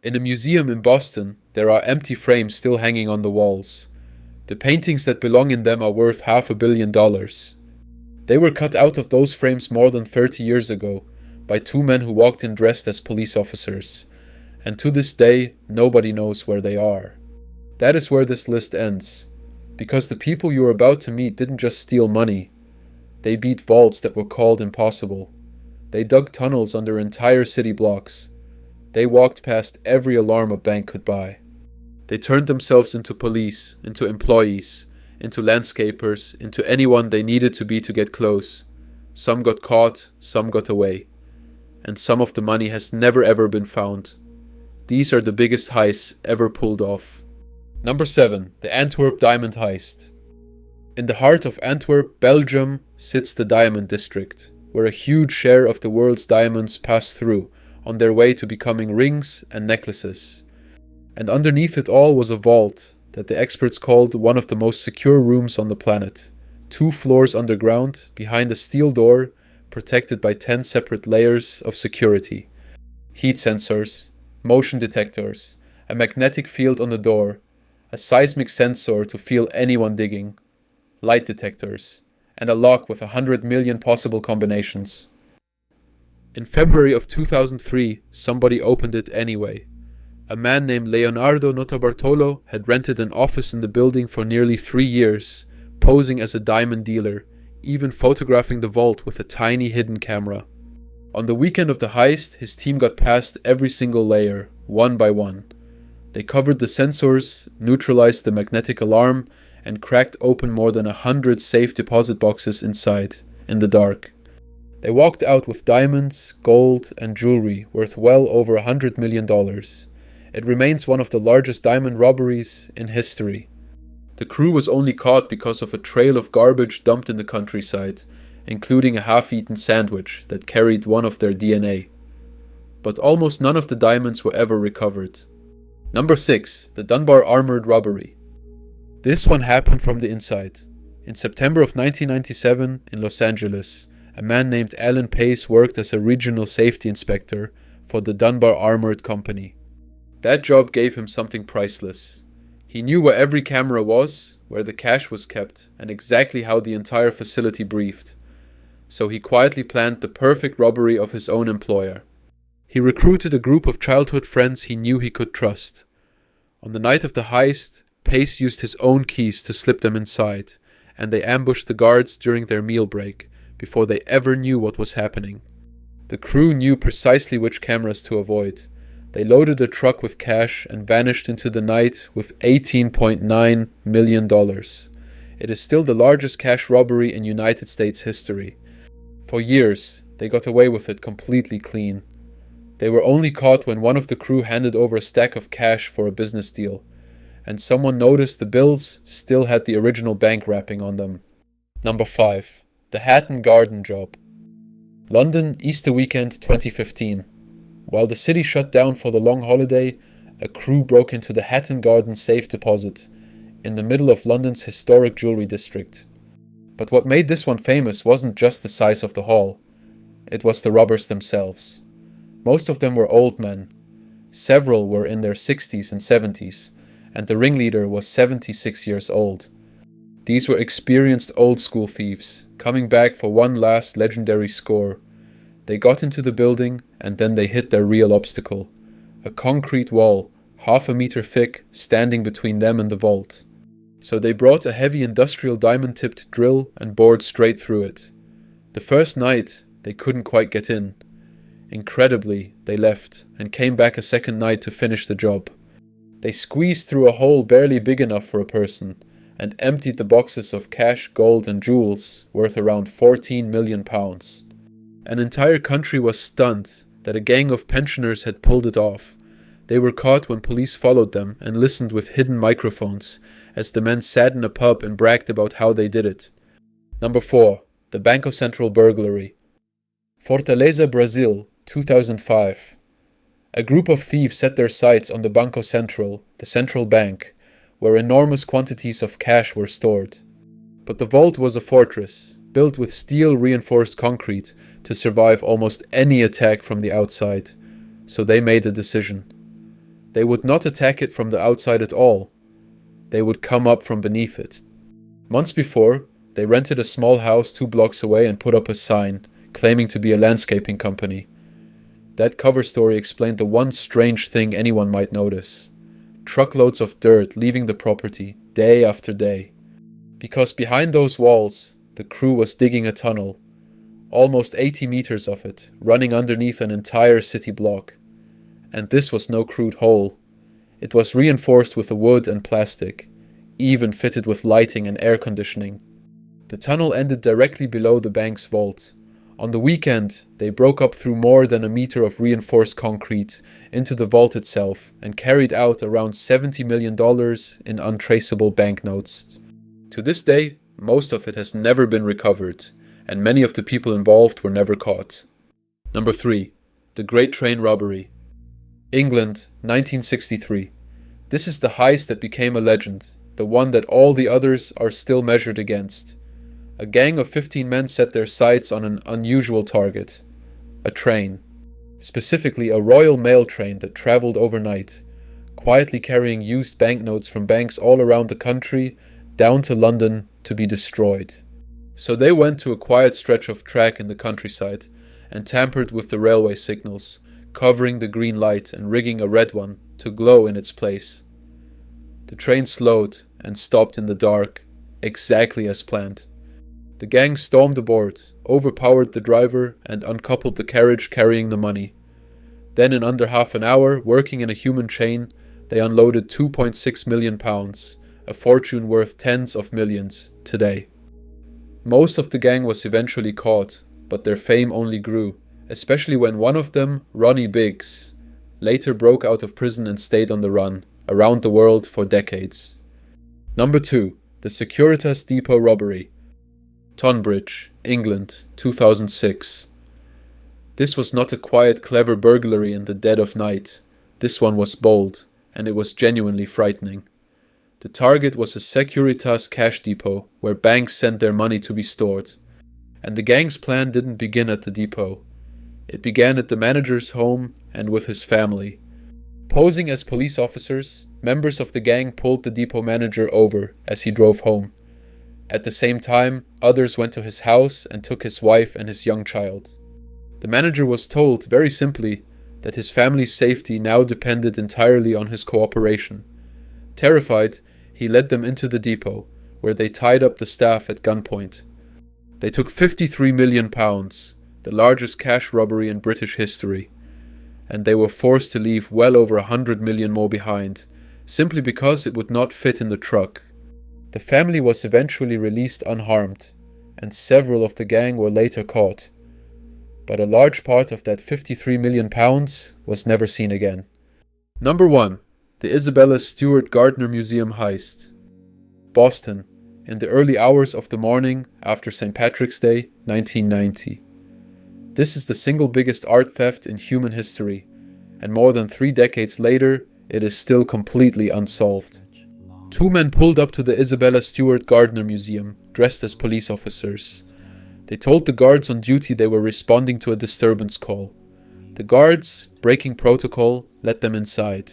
In a museum in Boston, there are empty frames still hanging on the walls. The paintings that belong in them are worth $500 million. They were cut out of those frames more than 30 years ago by two men who walked in dressed as police officers, and to this day, nobody knows where they are. That is where this list ends, because the people you are about to meet didn't just steal money. They beat vaults that were called impossible. They dug tunnels under entire city blocks. They walked past every alarm a bank could buy. They turned themselves into police, into employees, into landscapers, into anyone they needed to be to get close. Some got caught, some got away. And some of the money has never ever been found. These are the biggest heists ever pulled off. Number 7. The Antwerp Diamond Heist. In the heart of Antwerp, Belgium, sits the Diamond District, where a huge share of the world's diamonds pass through on their way to becoming rings and necklaces. And underneath it all was a vault that the experts called one of the most secure rooms on the planet. 2 floors underground, behind a steel door, protected by 10 separate layers of security. Heat sensors, motion detectors, a magnetic field on the door, a seismic sensor to feel anyone digging, light detectors, and a lock with 100 million possible combinations. In February of 2003, somebody opened it anyway. A man named Leonardo Notarbartolo had rented an office in the building for nearly 3 years, posing as a diamond dealer, even photographing the vault with a tiny hidden camera. On the weekend of the heist, his team got past every single layer, one by one. They covered the sensors, neutralized the magnetic alarm, and cracked open more than 100 safe deposit boxes inside, in the dark. They walked out with diamonds, gold, and jewelry worth well over $100 million. It remains one of the largest diamond robberies in history. The crew was only caught because of a trail of garbage dumped in the countryside, including a half-eaten sandwich that carried one of their DNA. But almost none of the diamonds were ever recovered. Number 6. The Dunbar Armored Robbery. This one happened from the inside. In September of 1997, in Los Angeles, a man named Alan Pace worked as a regional safety inspector for the Dunbar Armored Company. That job gave him something priceless. He knew where every camera was, where the cash was kept, and exactly how the entire facility breathed. So he quietly planned the perfect robbery of his own employer. He recruited a group of childhood friends he knew he could trust. On the night of the heist, Pace used his own keys to slip them inside, and they ambushed the guards during their meal break, before they ever knew what was happening. The crew knew precisely which cameras to avoid. They loaded the truck with cash and vanished into the night with $18.9 million. It is still the largest cash robbery in United States history. For years, they got away with it completely clean. They were only caught when one of the crew handed over a stack of cash for a business deal, and someone noticed the bills still had the original bank wrapping on them. Number 5. The Hatton Garden Job. London, Easter weekend 2015. While the city shut down for the long holiday, a crew broke into the Hatton Garden safe deposit in the middle of London's historic jewelry district. But what made this one famous wasn't just the size of the haul. It was the robbers themselves. Most of them were old men. Several were in their 60s and 70s, and the ringleader was 76 years old. These were experienced old-school thieves, coming back for one last legendary score. They got into the building, and then they hit their real obstacle. A concrete wall, half a meter thick, standing between them and the vault. So they brought a heavy industrial diamond-tipped drill and bored straight through it. The first night, they couldn't quite get in. Incredibly, they left, and came back a second night to finish the job. They squeezed through a hole barely big enough for a person, and emptied the boxes of cash, gold, and jewels worth around £14 million. An entire country was stunned that a gang of pensioners had pulled it off. They were caught when police followed them and listened with hidden microphones as the men sat in a pub and bragged about how they did it. Number 4. The Banco Central Burglary. Fortaleza, Brazil, 2005. A group of thieves set their sights on the Banco Central, the central bank, where enormous quantities of cash were stored. But the vault was a fortress, built with steel-reinforced concrete to survive almost any attack from the outside, so they made a decision. They would not attack it from the outside at all. They would come up from beneath it. Months before, they rented a small house 2 blocks away and put up a sign, claiming to be a landscaping company. That cover story explained the one strange thing anyone might notice. Truckloads of dirt leaving the property, day after day. Because behind those walls, the crew was digging a tunnel, almost 80 meters of it, running underneath an entire city block. And this was no crude hole. It was reinforced with wood and plastic, even fitted with lighting and air conditioning. The tunnel ended directly below the bank's vault. On the weekend, they broke up through more than a meter of reinforced concrete into the vault itself and carried out around $70 million in untraceable banknotes. To this day, most of it has never been recovered, and many of the people involved were never caught. Number 3. The Great Train Robbery. England, 1963. This is the heist that became a legend, the one that all the others are still measured against. A gang of 15 men set their sights on an unusual target. A train. Specifically a Royal Mail train that traveled overnight, quietly carrying used banknotes from banks all around the country down to London to be destroyed. So they went to a quiet stretch of track in the countryside and tampered with the railway signals, covering the green light and rigging a red one to glow in its place. The train slowed and stopped in the dark, exactly as planned. The gang stormed aboard, overpowered the driver, and uncoupled the carriage carrying the money. Then in under half an hour, working in a human chain, they unloaded £2.6 million, a fortune worth tens of millions today. Most of the gang was eventually caught, but their fame only grew, especially when one of them, Ronnie Biggs, later broke out of prison and stayed on the run, around the world for decades. Number 2. The Securitas Depot Robbery. Tonbridge, England, 2006. This was not a quiet, clever burglary in the dead of night. This one was bold, and it was genuinely frightening. The target was a Securitas cash depot, where banks sent their money to be stored. And the gang's plan didn't begin at the depot. It began at the manager's home and with his family. Posing as police officers, members of the gang pulled the depot manager over as he drove home. At the same time, others went to his house and took his wife and his young child. The manager was told, very simply, that his family's safety now depended entirely on his cooperation. Terrified, he led them into the depot, where they tied up the staff at gunpoint. They took £53 million, the largest cash robbery in British history, and they were forced to leave well over 100 million more behind, simply because it would not fit in the truck. The family was eventually released unharmed, and several of the gang were later caught. But a large part of that £53 million was never seen again. Number 1. The Isabella Stewart Gardner Museum Heist. Boston, in the early hours of the morning after St. Patrick's Day, 1990. This is the single biggest art theft in human history, and more than 3 decades later, it is still completely unsolved. 2 men pulled up to the Isabella Stewart Gardner Museum, dressed as police officers. They told the guards on duty they were responding to a disturbance call. The guards, breaking protocol, let them inside.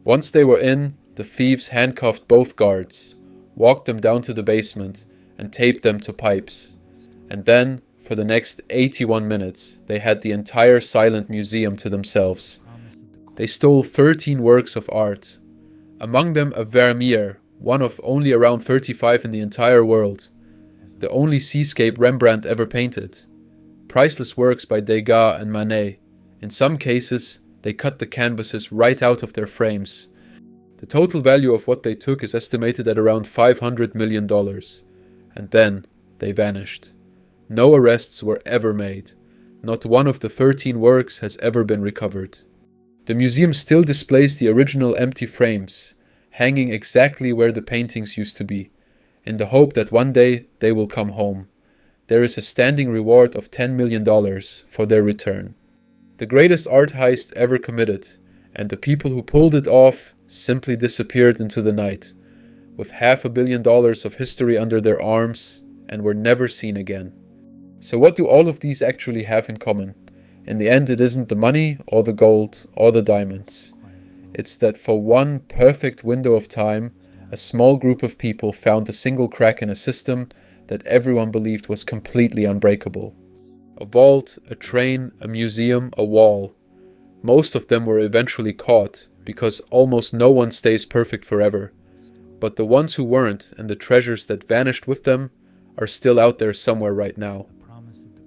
Once they were in, the thieves handcuffed both guards, walked them down to the basement, and taped them to pipes. And then, for the next 81 minutes, they had the entire silent museum to themselves. They stole 13 works of art. Among them a Vermeer, one of only around 35 in the entire world. The only seascape Rembrandt ever painted. Priceless works by Degas and Manet. In some cases, they cut the canvases right out of their frames. The total value of what they took is estimated at around $500 million. And then, they vanished. No arrests were ever made. Not one of the 13 works has ever been recovered. The museum still displays the original empty frames, hanging exactly where the paintings used to be, in the hope that one day they will come home. There is a standing reward of $10 million for their return. The greatest art heist ever committed, and the people who pulled it off simply disappeared into the night, with $500 million of history under their arms, and were never seen again. So what do all of these actually have in common? In the end, it isn't the money, or the gold, or the diamonds. It's that for one perfect window of time, a small group of people found a single crack in a system that everyone believed was completely unbreakable. A vault, a train, a museum, a wall. Most of them were eventually caught, because almost no one stays perfect forever. But the ones who weren't, and the treasures that vanished with them, are still out there somewhere right now.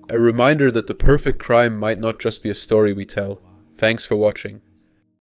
A reminder that the perfect crime might not just be a story we tell. Thanks for watching.